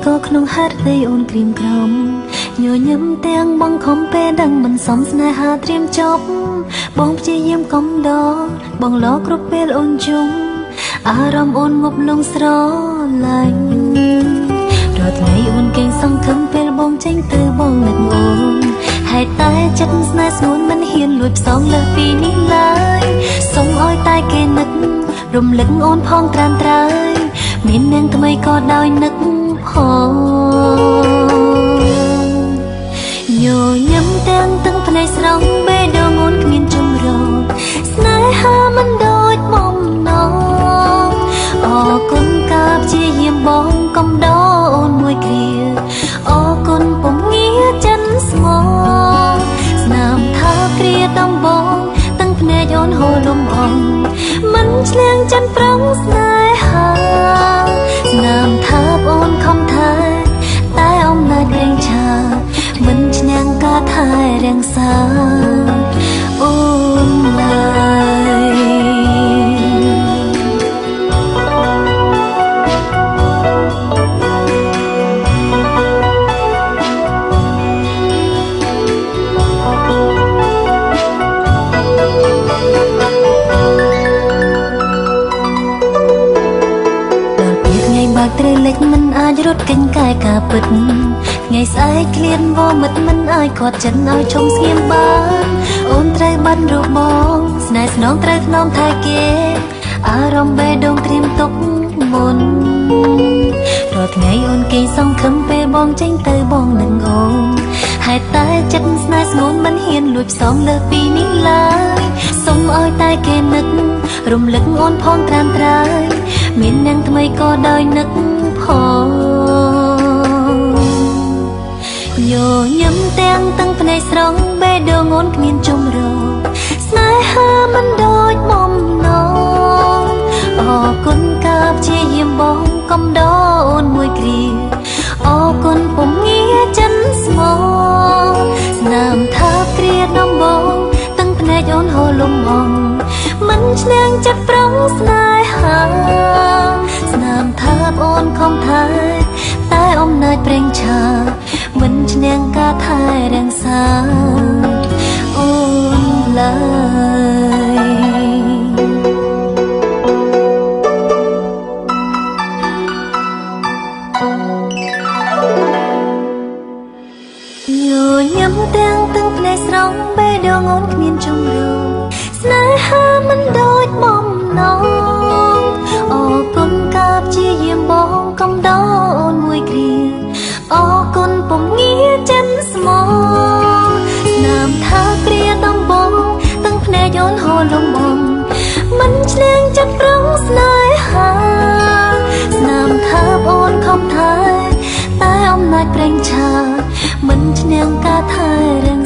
ក៏ក្នុងហេតុដីអូនក្រៀមក្រំញញឹមទាំងបងខំពេលដឹងមិនសមស្នេហាត្រៀមចប់បងព្យាយាមកំដរបងឡគ្រប់ពេលអូនជុំអារម្មណ៍អូនងប់លងស្រឡាញ់រាល់ថ្ងៃអូនកេងសង្ឃឹមពេលបងចេញទៅបងនឹកអូនហេតុតែចិត្តស្នេហ៍ស្ងួនមិនហ៊ានលួចផ្សងលើសពីនេះឡើយសូមឲ្យតែគេនឹករំលឹកអូនផងត្រានត្រើយមាននាងថ្មីក៏ដោយនឹកផងញញឹមទាំងទឹកភ្នែកស្រង់បេះដូងអូនគ្មានជំរងស្នេហាមិនដូចបំណងអរគុណកាព្យាយាមបងកំដរអូនមួយគ្រាអរគុណពុំងារចិនស្មោស្នាមថាគ្រាដំបងទាំងភ្នែកអូនហូរលំអងមិនឆ្លៀងចិនប្រងស្នេហាស្នាមថាអូនខំថែតែអំណាចរែងឆាមិនឈ្នះការថែរក្សាអូនឡើយត្រីលិចមិនអាចរត់កិញ្កាយការពិតថ្ងៃស្អែកឃ្លានវមិតមិនអាចគាត់ចិនឲ្យឈុំស្ងៀមបានអូនត្រូវបាត់រូបបងស្នេហ៍ស្នងត្រូវថ្នមថែគេអារម្មណ៍បេះដូងត្រៀមទុកមុនរាល់ថ្ងៃអូនគេសង្ឃឹមពេលបងចេញទៅបងនឹងអូនហេតុតែចិត្តស្នេហ៍ស្ងួនមិនហ៊ានលួចផ្សងលើសពីនេះឡើយសូមឲ្យតែគេនឹករំលឹកអូនផងត្រានត្រើយមាននាងថ្មីក៏ដោយនឹកផងញញឹមទាំងទឹកភ្នែកស្រង់បេះដូងអូនគ្មានជំរងស្នេហាមិនដូចបំណងអរគុណកាព្យាយាមបងកំដរអូនមួយគ្រាអរគុណពុំងារចិនស្មោស្នាមថាគ្រាដំបងទាំងភ្នែកអូនហូរលំអងមិនឆ្លៀងចិត្តប្រងស្នេហាស្នាមថាអូនខំថែតែអំណាចប្រេងឆាមិនឈ្នះការថែរក្សាអូនឡើយញញឹមទាំងទឹកភ្នែកស្រង់បេះដូងអូនគ្មានជំរងស្នេហាមិនដូចបំណងអរគុណកាព្យាយាមបងកំដរអូនមួយគ្រាអរគុណពុំងារចិនស្មោស្នាមថាគ្រាដំបងទាំងភ្នែកអូនហូរលំអងមិនឆ្លៀងចិត្តប្រងស្នេហាស្នាមថាអូនខំថែតែអំណាចប្រេងឆាមិនឈ្នះការថែរក្សា